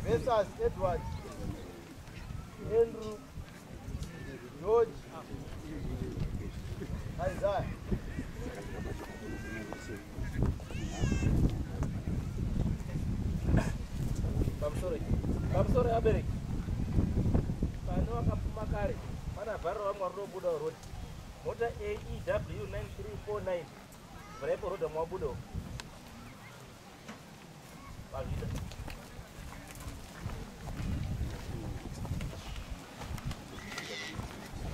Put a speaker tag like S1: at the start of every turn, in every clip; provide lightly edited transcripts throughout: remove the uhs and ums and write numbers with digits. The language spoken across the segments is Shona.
S1: Versus Edward, Andrew, George, Isaiah. I'm sorry, Aberic. I know I'm Makari. Mana Barrow Budo Road. Motor AEW 9349. Brepo Road of Mabudo.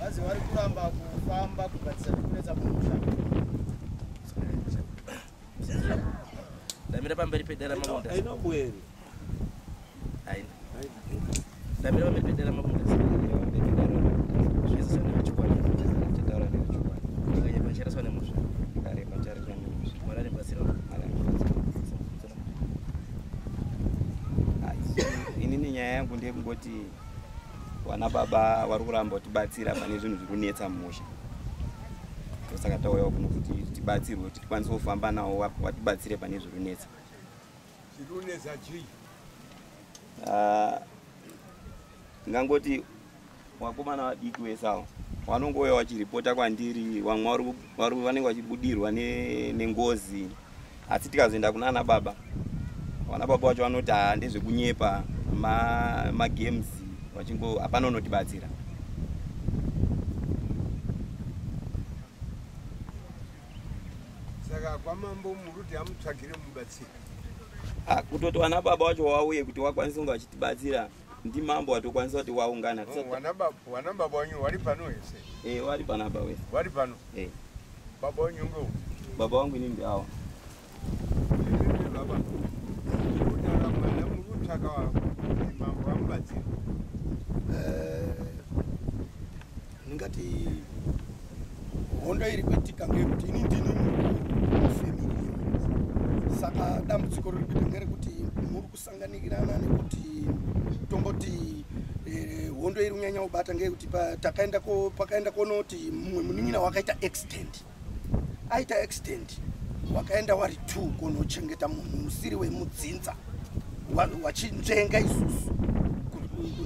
S1: Basi wali kuramba kufamba kubatsa kupeza kumusha. Damira pamberi pedala mamunda. Aina kweli. Aina. Damira pamberi pedala mamunda. Sisi sana kuchukua. Tadara ni kuchukua. Ngaya panchara sana musha. Kare panchara sana musha. Marani basira. Marani basira. Inini nyaya yangu ndiye kungoti wana baba vari kuramba kutibatsira pane zvinhu zviri kunetsa mumusha. Tosaka tauyawo kuno kuti tibatsirwe kuti tikwanise kufamba nawo watibatsire pane zviri kunetsa.
S2: Zviri kunetsa chii?
S1: Ngangoti wakomana vadiki vesawo vanongouya vachiripota kwandiri, vamwe vanenge vachibudirwa nengozi. Asi tikazoenda kuna ana baba, vana baba vacho vanoti ndezvekunyepa magames wachingo hapana unotibatsira.
S2: Saka kwamambo muruti amutsvagire mubatsiri.
S1: Kutoti vana baba vacho wauye kuti wakwanise kunge vachitibatsira, ndi mambo watokwanisa kuti waungana.
S2: Wana baba wanyu wari pano wese?
S1: Wari pana baba wese.
S2: Wari pano? Baba wanyu ngo?
S1: Baba wangu ni mbiawa.
S2: Baba. Kutara mwana muruti akawa mambo amubatsira.
S3: Ningati hondo iri kwetika ngekuti ini ndini family. Saka dambudziko riri kuita ngerekuti muri kusanganikirana nekuti tomboti hondo iri kunyanya kubata ngekuti pakaenda konoti mumwe munin'ina wakaita accident. Aita accident wakaenda wari 2 konochengeta munhu musiri wemudzinza wachinzvenga isusu.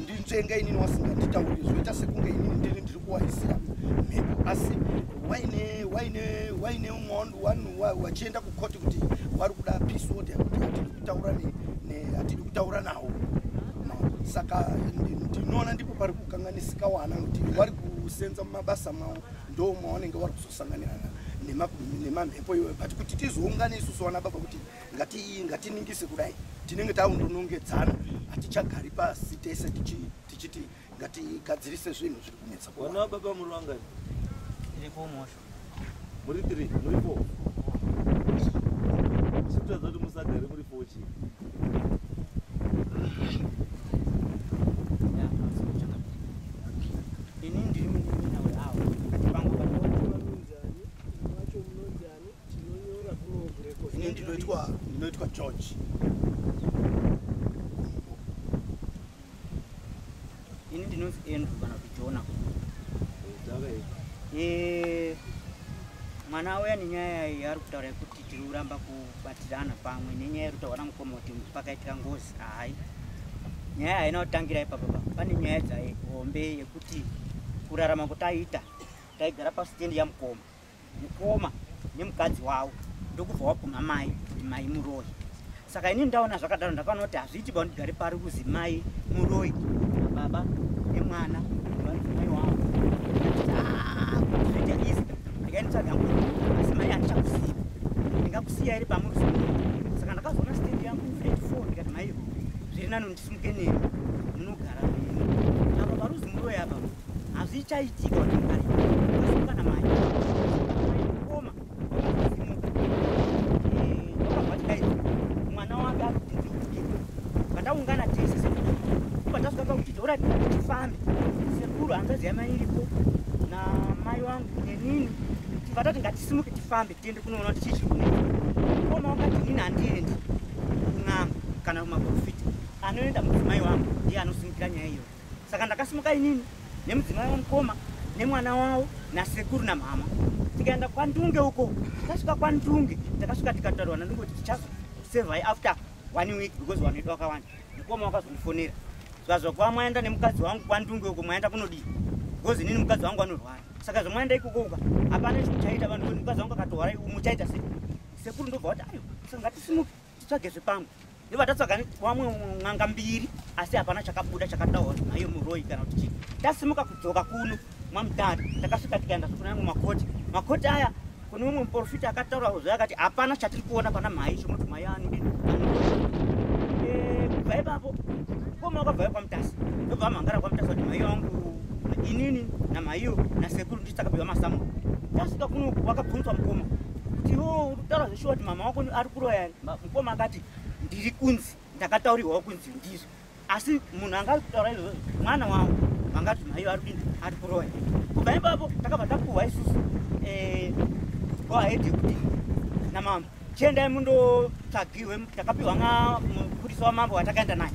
S3: Ndinzvenga inini wasinganditaurire zvoita sekunge inini ndiri kuwaisira mhepo. Asi waine vanhu wachienda kukoti kuti wari kuda peace order kuti hatidi kutaura nawo. Saka ndinoona ndipo pari kukanganisika wana kuti wari kusenza mumabasa mawo ndo mawanenge wari kuzosanganirana nemamhepo iwe. But kuti tizoungane isusu wana baba kuti ngatiningise kudai, tinenge taundonongedzana, hatichagari pasi tese tichiti ngatigadzirise zvinhu zviri kunetsa.
S1: Wana baba muri vangani?
S4: Iripo mosho.
S1: Muri 3, muri 4. Zvinotaridza kuti musagare muri 4 chii?
S4: Ini ndiri munin'ina weavo. Vangu vanonzani, vacho munonzani, tinonyora kunobreko.
S3: Ini ndinoitwa George.
S4: Ini ndinonzi Andrew kana kuti Jona. Mwana waya nenyaya yari kutaura kuti tiri kuramba kubatirana pamwe nenyaya yekuti wana mukoma kuti pakaitika ngozi. Hai, nyaya haina kutangira ipapo. Pane nyaya dzahombe yekuti kurarama kutaita taigara pasitendi yamukoma nemukadzi wavo ndokubva waguma mai muroyi. Saka ini ndaona zvakadaro ndakaona kuti hazviiti ndigare pari kuzi mai muroyi nababa nemwana mai wavo zvoita izi ndikaenditsvaga asi mai handichakusiya, ndingakusiya iri pamuruzi. Saka ndakazoona stendi yangu flat 4 ndikati maiyo zviri nani ndisimuke nemi munogara nemi apa paruzi muroyi apa hazvichaitika kuti ngari asuka namai koma mwana wake ari kuti ndikuke pataungana tese patasvika pakuti dora tifambe sekuru hanzaziya mai iripo namai wangu nenini vatati ngatisimuke tifambe tiende kunoona kuti chii chiri kunetsa. Koma wakati nini handiendi kun'anga kana kumaprofita, anoenda mudzimai wangu ndiye anosimukira nyaya iyo. Saka ndakasimuka inini nemudzimai wamukoma nemwana wavo nasekuru namama tikaenda kwaNdunge uko. Tasvika kwaNdunge takasvika tikataurwa naNdunge kuti tichazosevhai after 1 week because wanoita wakawanda. Mukoma wakazondifonera. Zvazvakwa mwaenda nemukadzi wangu kwandungu uko mwaenda kunodii. Because inini mukadzi wangu anorwara. Saka zvamwaenda ikoko hapana chimuchaita vanhu kuti mukadzi wangu akatorwara muchaita sei. Sekuru ndobva kuti ayo singatimuke titsvage zvepamwe. Ndiva tatsvaga wamwe n'anga mbiri asi hapana chakabuda chakataura nayo muroi kana kuti chii. Tasimuka kudzoka kuno mwamutatu takasvika tikaenda kuna makoti. Makoti aya kune mumwe muprofita akataura zvakati hapana chatiri kuona pana mhai chomoti mhai ani kubva ipapo koma wakabva kwamutasi ndobva mhangara kwamutasi kuti mhai wangu inini namhaiyo nasekuru nditi takapiwa masamu. Tasvika kuno wakabvunzwa mukoma kuti iwo utaura zveshuwa kuti mama wako ari kuroya. Mukoma akati ndiri kunzi ndakataurirwawo kunzi ndizvo asi munhu anga ari kutaura izvozvo mwana wangu vangati mhaiyo ari kuroya. Kubva ipapo takabva tapuhwa isusu goahead yekuti namambo chiendai mundotsvagirwe. Takapiwa mupurisa wamambo watakaenda naye.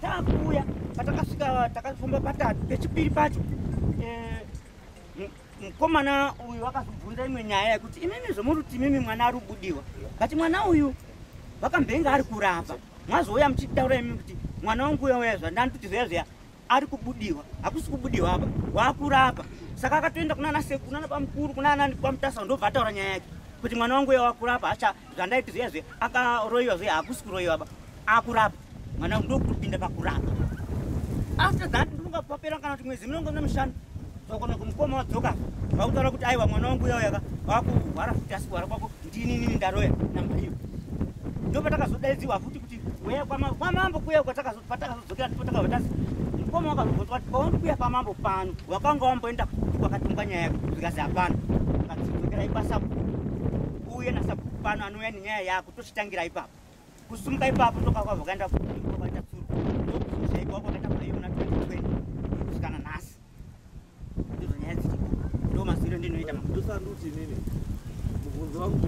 S4: Takuuya patakasvika takafamba patatu pechipiri pacho mukomana uyu wakazobvunza imwe nyaya yekuti imimi zvomuri kuti imimi mwana ari kubudiwa. Kati mwana uyu vakambenga ari kurapa mwazouya muchitaura imimi kuti mwana wangu uya zvandani kuti zviya ari kubudiwa. Hakusi kubudiwa apa waakurapa. Saka akatoenda kunana sekuru kunana pamukuru kunana kwamutasa ndobva ataura nyaya yake kuti mwana wangu uya wakurapa acha zvandaiti zviya akaroiwa zviya hakusi kuroiwa ba akurapa mwana wangu ndokutopinda pakurapa. After that ndingapapera kana kuti mwezi milongo nemishanu zvakona kumukoma wadzoka vakutaura kuti aiwa mwana wangu uya wakurwara futi asi kurwara kwako ndinini ndaroya namhaiyo. Ndopatakazodaidziwa futi kuti weya kwamambo kuya patakazodzoka patakavotasi mukoma wakazobvunzwa kuti pauri kuya pamambo pano wakanga wamboenda kwakatunga nyaya yako zvikazi hapana akadzidzokera ipasapo uye nasapo pano anouya nenyaya yako tochitangira ipapo kusumuka ipapo tokakwa vakaenda kuita tsuru ndokuzoshaikwa kwakaita mhaiyo muna 2020 kusvikana nhasi ndizvo nyaya dzichiko ndo masiro ndinoita
S5: ndosanduti inini mubvunzo wangu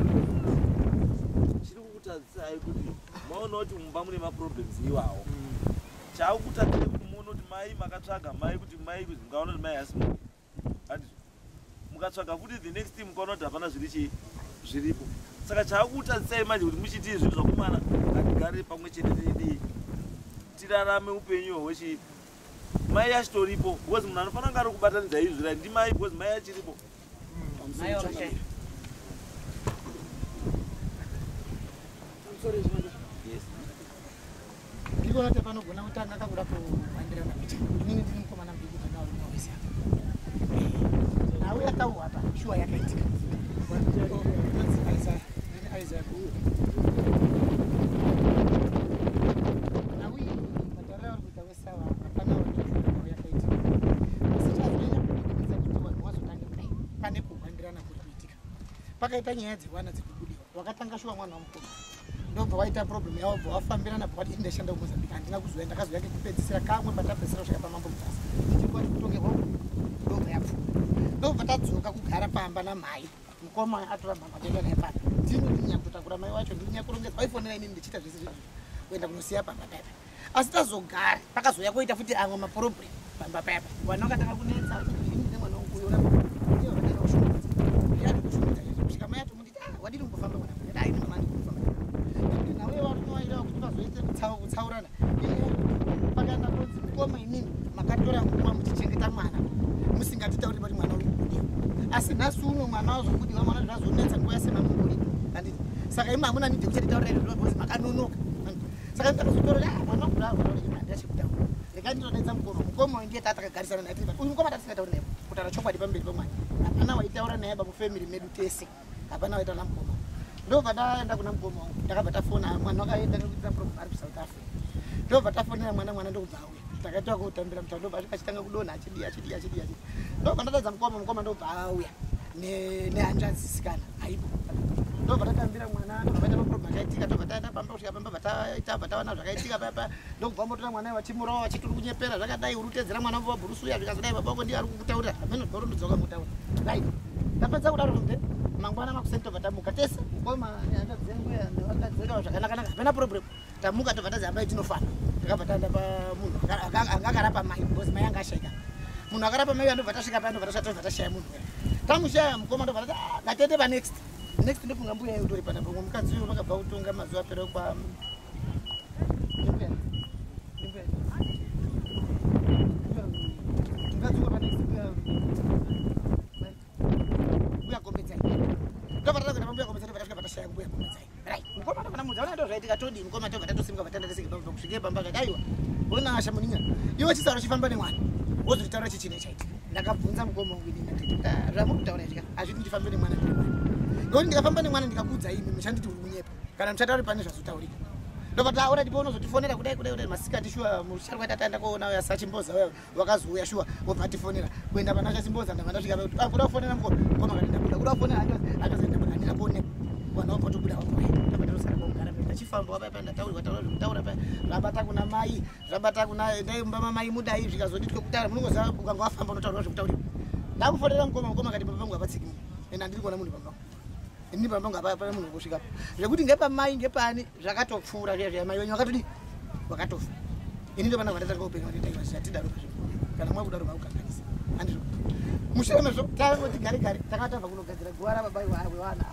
S5: chiri kukutadzisai kuti maona kuti mumba mune maproblems iwawo chaakutadzisai kuti muone kuti mai makatsvaga mai kuti mai ngaona kuti mai hasi handizvo mukatsvaga futi the next team mukaona kuti hapana zviripo. Saka chaakutadzisai manje kuti muchitii zvinhu zvakumwana ngatigare pamwe chete tirarame upenyu hwechi mai achitoripo because munhu anofanira kunge ari kubatanidza izvira ndimai because mai achiripo.
S3: ndikuona kuti panogona kutanga kakuda kuhandirana kuti inini ndiri mukomana mbiri dzanawo rinowesa nawe yakauwa apa shuwa yakaitika nawe mataura ari kuita wesawa hapana yakaitika asi chazonyanya kudikidza kuti vanhu vazotange kudai pane kuhandirana kuri kuitika pakaita nyaya dzewana dzekubudiwa wakatanga shuwa mwana wamukoma ndobva waita problem yavo bva wafambirana bva wati ndashanda kumozambika handina kuzoya ndakazoya kekupedzisira kamwe patapedzisira kusvika pamambo mutasa ndichikuati kutongerwa ndobva yapfuura ndobva tadzoka kugara pamba namhai mukoma atora mhamba toenda naye pano ndini ndinyakutotakura mai wacho ndinyakurongedza waifonera inini ndichiita zvese izvozvo kuenda kunosiya pamba paipa asi tazogara pakazoya koita futi amwe maproblem pamba paipa vana vakatanga kunetsa vachii mwana wanguyoa ndiyo vakaenda kushumudza yati kushumudza kusvika mai atomunditi wadiri kungofamba kuna aini mama ndikufamba nawe varunowairawo kuti vazoite kutsaurana pakaenda kunzi mukoma inini makatora nguva muchichengeta mwana musingatitauri pati mwana uri kubudiwa asi nhasi uno mwana wazobudiwa mwana zvazonetsa nguva yase mamungoripo handiti saka imi hamuna nidhi kuchatitaurira izvozvo makanonoka saka ndikatozotora mwana wakudaaandachekutaura rekandinodedza mukoma ndiye tatakagarisana naye uyu mukoma tatisingatauri naye kutaura chokwadi pamberi pemwana hapana waitaura naye pamufamily medu tese hapana waitaura namukoma ndobva taenda kuna mukoma wangu takabva tafona mwana wakaenda kuita program ari kusouth africa ndobva tafonera mwana ndokubva auya takaita kutambira mutambo ndobva achitanga kudonha achidii ndobva ndatadza mukoma ndobva auya nehanzvazisikana aipo ndobva tatambira mwana ndobva taita maprogram akaitika ndobva taenda pamba kusvika pamba bva tawana zvakaitika papa ndobva motora mwana vachimurawo vachitiri kunyepera zvakadai uri kutedzera mwana wabhurusuya zvikazodai baba vako ndiye ari kukutaurira ameno dorondodzoka mutaura dai ndapedza kudaro kumbe mangwana makuseni tobva tamuka tese mukoma nehanzva dzengu nevakadzekawo zvakanaka hapana problem tamuka tobva tazi hambai tinofana takabva taenda pamunhu anga akarapa mai because mai anga ashayika munhu akarapa mai andobva tasvika paya ndobva tashaya munhu tamushaya mukoma ndobva tati ngatiende panext ndofunga mbuya utori pana pamwe mukadzi uyu vakabva kutonga mazuva apera
S6: Buya kombedzai. Ndopata kana mbuya kombedzai ndopata patashaya mbuya kombedzai. Right. Mukoma kana mudza ona ndozvaitika todi mukoma tobata tosimba vatanda tesike kusvike pamba kadaiwa. Ona asha muninga. Iwe chisaro chifamba nemwana. Wozvitaura chichine chaitika. Ndakabvunza mukoma wangu ndini ndati zvamukutaura zvika azviti ndifambe nemwana. Ngoni ndikafamba nemwana ndikakudza imi mushanditi uri kunyepa. Kana muchatauri pane zvazotaurika. Ndopata ora ndipo unozotifonera kudai masikati shuwa musharwa tatanda kuona uya sachimboza uya wakazouya shuwa wobva tifonera kuenda pana chimboza ndavanda svika kuti kuda kufonera mukoma kana ndabuda kuda kufonera atozoenda pana ndina kuone wana wabva tobuda wapo ndopata tosara kugara peta chifamba wapa panda taura pa rabata kuna mai rabata kuna dai mama mai mudai zvikazoditwe kutaura munongoza ukanga wafamba unotaura zvekutaura ndakufonera mukoma kati baba vangu apatsiki ena ndiri kuona munhu baba ini baba ngapa pa munhu kusvika zvekuti ngepa mai ngepani zvakatopfura zviya mai wenyu wakatodi wakatofa ini ndo vana vanataka kupenga kuti dai vasi atidaro kana mwakudaro vakukanganisa andizvo mushure mezvo tangoti gare takatabva kunogadzira gwara babai wana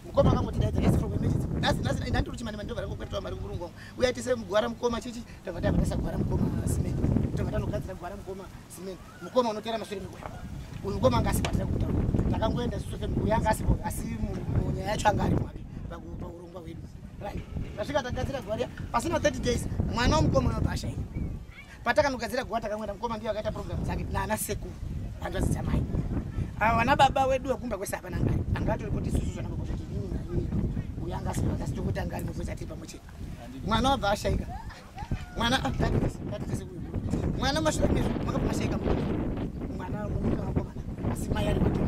S6: mukoma akangoti daidza rest from images nasi ndandiri chimani ndo vari kukwetwa mari kurungo uya tise mugwara mukoma chichi tavata vatasa gwara mukoma simeni tavata nogadzira gwara mukoma simeni mukoma unotera mashure migwara uyu mukoma ngasibatira kutaura takangoenda sufe muyanga asipo asi munyaya yacho anga ari mwake paurongwa hwedu right tasvika tagadzira gwara pasina 30 days mwana womukoma unobva ashaika patakanogadzira gwara takamwenda mukoma ndiyo akaita program dzake naana sekuru handwazi dzamai vana baba wedu wekumba kwese hapana ngari angatori kuti isusu zvananga kuti ini naini uyanga asipo akasitokuti anga ari mukwese atiri pamwe chete mwana wabva ashaika mwana tatikese kuyu mwana mashure mezvo makabva mashaika mwana munyika wakomana asi mai ari kuti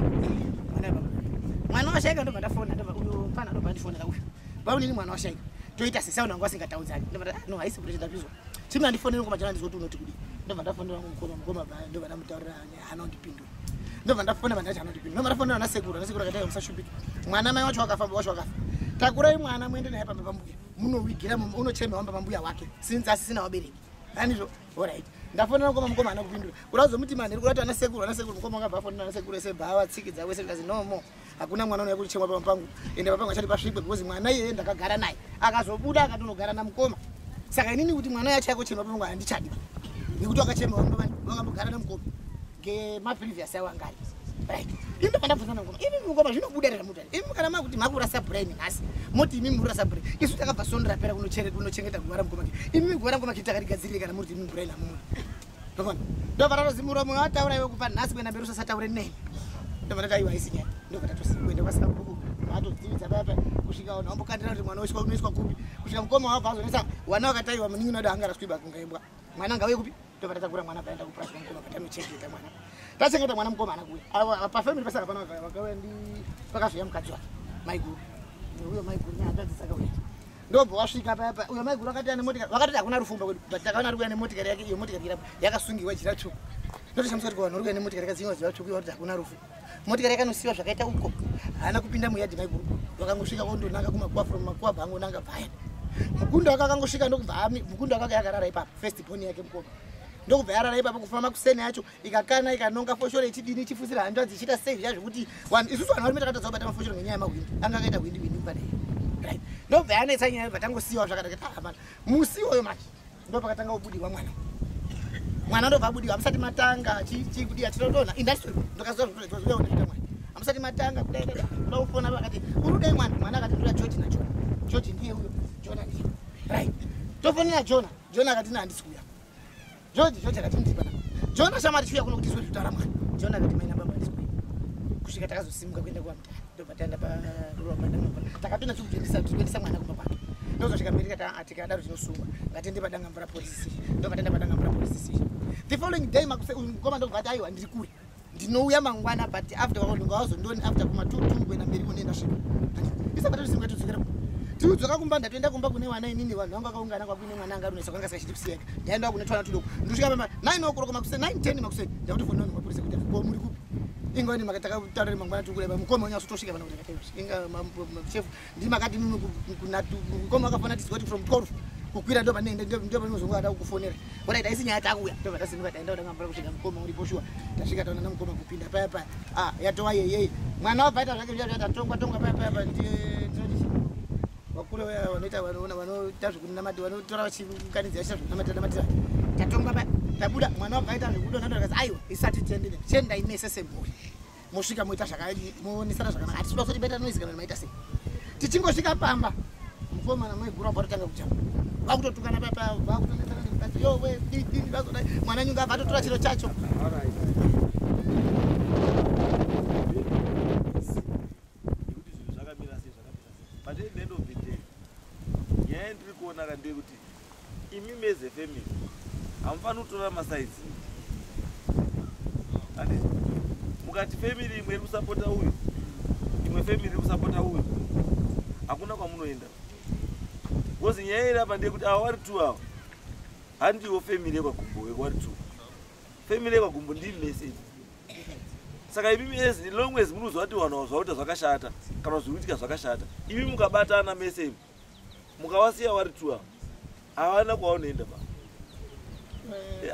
S6: mwana washaika ndo vandafona uyo pana ndo vandifonera uyu vaunini mwana washaika toita sesauna wangu asingataudza no haisi kuti ndapizwa chimwe andifonera ngomajana ndizoti unoti kudi ndo vandafonera mukoma ndo vandamutaurira hana undipindura ndo vandafona vandacha hana undipindura ndo vandafonera nasekuru akataiwa musashupika mwana mai wacho wakafa takurai mwana muende naye pamba pambuya munowigira unochema wamba pambuya wake since asisina wabereki andizvo alright ndafonera mukoma hana kupindura urazomuti mani uri kurati anasekuru mukoma akabva afonera nasekuru ese bhava tsiki dzawe sekazi nomo hakuna mwana unouya kuchemwa papangu ende papangu achati pasvikwe because mwana iyeye ndakagara naye akazobuda akatonogara namukoma saka inini kuti mwana yacho yakochema papangu handichadi nekuti wakachema wakambogara namukoma ngemaprevious awo angari right inde pandabvunzana mukoma imi mukoma zvinobuda mutani imi kana makuti makurasa brain nhasi moti imi murasa brain isu takabva sondera pera kunochengeta gwara mukoma imi gwara mukoma kitakarigadzirire kana muri imi brain hamumu ndofana ndovararozimura mwe wataura iwe kupa nhasi kwenda mberi usasataure nene ndovana taiwa isinya ndovana tosikuenda kwasika buku vatodzivisa papa kusvika vanhu vambokandira kuti mwana unoiswa kupi kusvika mukoma wabva azonesa wana wakataiwa muningi unoda anga raswiba kungaimbwa mwana ngauye kupi ndovana takura mwana paenda kuprasa mukoma patanochengeta mwana tachengeta mwana mukoma anakuya pafamily pasaka pano vakauya ndi pakazoya mukadzi wake maiguru uyo maiguru nehandadzisakauya ndobva wasvika papa uyo maiguru akati ane motikari vakatoti hakuna rufumba kwedu but takaona ari kuya nemotikari yake iyo motikari irapo yakasungiwa jira tsvuku ndotoshamusa kuti vanhu uri kuya nemotikari yakazingiwa jira tsvuku iyo kuti hakuna rufu motikari yakanosiwa zvakaita uko haana kupinda muyadhi maiguru vakangosvika ondonanga kumakuwa from makuwa bvangonanga bhaya mukundo wake akangosvika ndokubva mukundo wake yakarara ipapo first born yake mukoma ndokubva yarara ipapo kufamba kuseni yacho ikakana ikanonga foshoro ichidini ichifusira handwadzi ichiita sei zviya zvekuti isusu vanhu varume takatadza kubata mafoshoro ngenyaya yemahwindi anga akaita hwindi kupadai right ndobva yanetsa nyaya bvatangosiyiwa zvakadaketa hapana musi iwoyo manje ndopakatanga kubudiwa mwana ndobva abudiwa amusati matanga chikudiya tinotona indastori ndokazova zvozoyaonekuita mwana amusati matanga kudaidada kuda kufona vakati urudai mwana akati ndura george najona george ndiye uyo jona ndiye right tofonera jona akati nandisi kuya george akati ndipana jona shamati chiuya kuno kuti izwe zvitaura mwana jona akati maina baba ndisi kuya kusvika takazosimuka kuenda kuamutara ndobva taenda takapinda tikuendesa mwana kumba kwake ndozosvika mberi tikadaro tinosungwa ngatiende padanga mvura police station ndobva taenda padanga mvura police station the following day mukoma ndobva ati aiwa ndiri kure ndinouya mangwana but after ndingawazondoni after kuma2 kuenda mberi kunoenda svika isabata tisimuka tidzokera tiudzoka kumba ndatoenda kumba kune wana inini vanhu vanga vakaungana kwakuine mwana anga runesa kwanga saka chitipusiyeka ndaenda kune twana tudoko ndosvika pama 9 o'clock makuseni 9:10 makuseni ndakuti fonera mapurisa kuti ko muri kupi ingoni makatakautaura mangwana tukureba mukoma unyasotosvika pana kuti akataiwa inga chef ndimakati mukoma akafana tisikuti from 12 kukwira ndo panozonga ada kukufonera bona ita isinya yatakuya ndo vatasimuka taenda kudanga mvura kusvika mukoma uripo shuwa tasvika taona namukoma kupinda paya mwana wabva aita zvake zviya zvatatongwa paya ndiye kule wanoita vanoita zvekunamati vanotora vachiunganidza vachiita zvekunamatiranamatira tatonga pa tabuda mwana wakaita zvekudonhadora kazi aiwa isati tiendine chiendai mese semhuri mosvika moita zvakamonisana zvakanaka hatisi kuda kutibeta noisi kana maita sei tichingosvika pamba mukomana maigura bva totanga kuchapa vakutotukana papa vakutonetsana nemukadzi yowe dini vazoda mwana nyunga abva atotora chiro chacho
S5: kuti imi meze family hamufani kutora masaidzi mukati family imwe iri kusapota uyu imwe family iri kusapota uyu hakuna kwamunoenda because nyaya iri apa ndeyekuti ava vari 2 ava handiwo family yekwagumbo vari 2 family yekwagumbo ndii message saka imi as long as munozwa kuti vanhu vazvakuita zvakashata kana zviri kuitika zvakashata imi mukabatana mese mukavasiya vari 2 ava havana kwaunoenda ba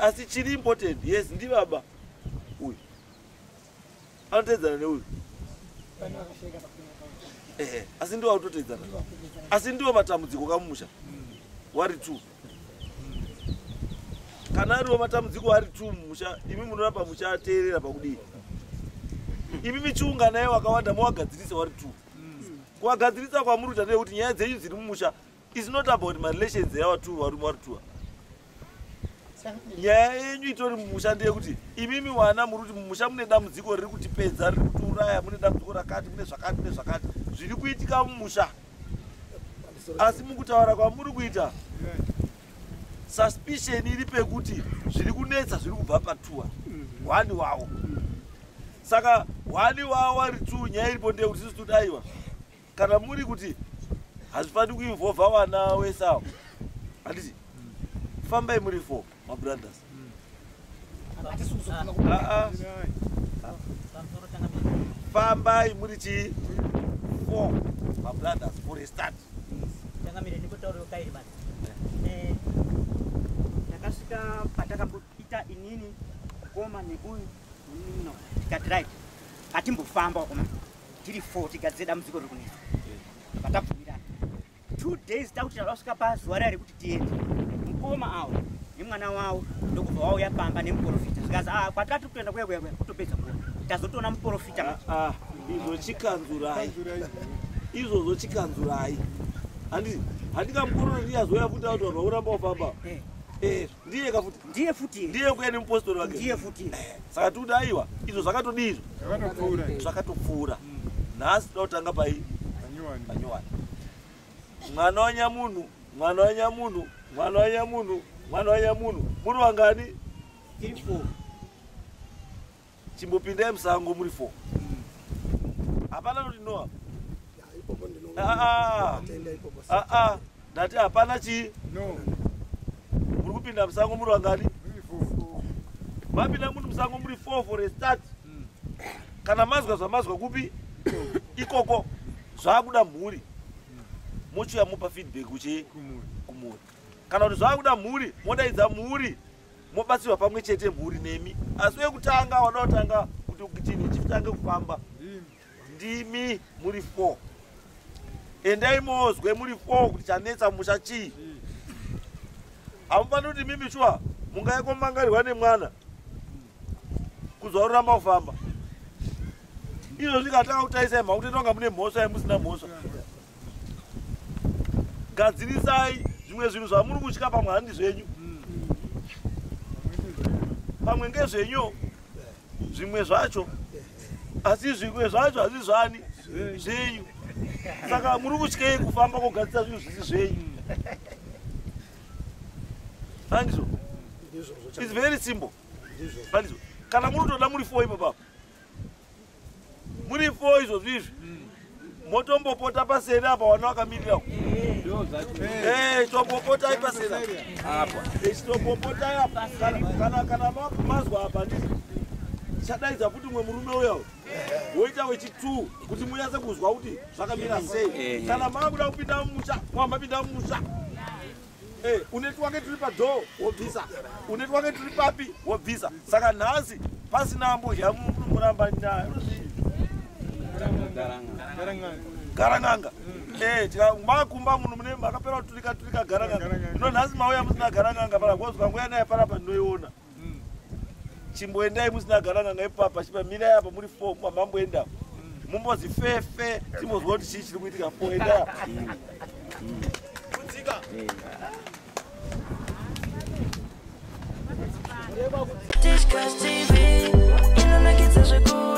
S5: asi chiri important yes ndi baba uyu anotedzana neuyu asi ndiwo autotedzana asi ndiwo matambudziko kamumusha wari 2 kana ariwo matambudziko ari 2 mumusha imi munoramba muchateerera pakudii imi michiunganaye wakawanda mawagadzirisa wari 2 kuwagadzirisa kwamuri kuita ndeyekuti nyaya dzenyu dziri mumusha is not about my relations yava 2 vari mwari 2 nyaya yenyu itori mumusha ndeyekuti imimi wana muri kuti mumusha mune dambudziko riri kutipedza riri kutiuraya mune dambudziko rakati mune zvakati zviri kuitika mumusha asi mukutaura kwamuri kuita suspicion iri pekuti zviri kunetsa zviri kubva pa2 wani wawo saka wani wawo vari 2 nyaya iripo ndeyekuti sisi tudaiwa kana muri kuti hazvifani kuinvolva wana wesawo handiti fambai muri 4 mabrothers fambai muri chi 4 mabrothers for a start
S4: takasvika patakamboita inini koma neuyu no tikadrive hatimbofamba wakoma tiri 4 tigadze dambudziko riri kunetsa patabvumirana 2 days takuti tasvika pazuva rari kuti tiende mukoma awo nemwana wawo ndokubva wauya pamba nemuprofita zvikazi kwatakati kutoenda kuya kutopedza kuona tazotoona muprofita
S5: izvozvo chikanzurai handikamukorona ndiyazoya futi kuti vanhu vauramba wafamba ndiye futi ndiye kuya nemupostori wake
S4: ndiye futi
S5: saka tikuti aiwa izvo zvakatodizvo zvakatopfuura nhasi toda kutanga panyowani mwana wanyamunhu muri wangani
S4: tiri 4
S5: chimbopindai musango muri 4 hapana kuti noa ndati hapana chi muri kupinda musango muri wangani mapinda muri musango muri 4 for a start kana mazwa zvamazwa kupi ikoko zvakuda mhuri mochuya mopa feedback uchi kumhuri kana kuti zvakuda mhuri modaidza mhuri mobatsirwa pamwe chete mhuri nemi asi wekutanga wada kutanga kuti chini chitange kufamba ndimi muri 4 endai mozwe muri 4 kuti chanetsa musha chii hamufani kuti mimi shuwa mungaikomangarirwa nemwana kuzvaruramba kufamba izvo zvikatanga kutaisai makutotonga mune mhosva yemusina mhosva gadzirisai zvimwe zvinhu zvamuri kutya pamwe handi zvenyu pamwe ngezvenyu zvimwe zvacho asi zvimwe zvacho hazvi zvani zvenyu saka muri kutyei kufamba kugadzisa zvinhu zvisi zvenyu handizvo its very simple handizvo kana muri kutoda muri 4 ipapapo muri 4 izvo zvizvi motombopota paseri apa wana wakamirira tombopotai paseri apa tombopotai apa kana mazwa apa ndii chadaidza kuti mwe murume uyawo woita wechi2 kuti munyatse kuzwa kuti zvakamira sei kana makuda kupinda mumusha mwambapinda mumusha uneti wake tiri padhoo wobvisa uneti wake tiri papi wobvisa saka nhasi pasina ambozha muramba garanganga makumba munhu mune makapera kuturika garanganga ino nhasi mauya musina garanganga para kozwa nguya naye parapa ndinoiona chimboendai musina garanganga ipapa chipamirai apa muri 4 mamamboenda mumbozi fefe timbozwa kuti chii chiri kuitika 4 endai
S7: Discuss TV, inonakidza zvikuru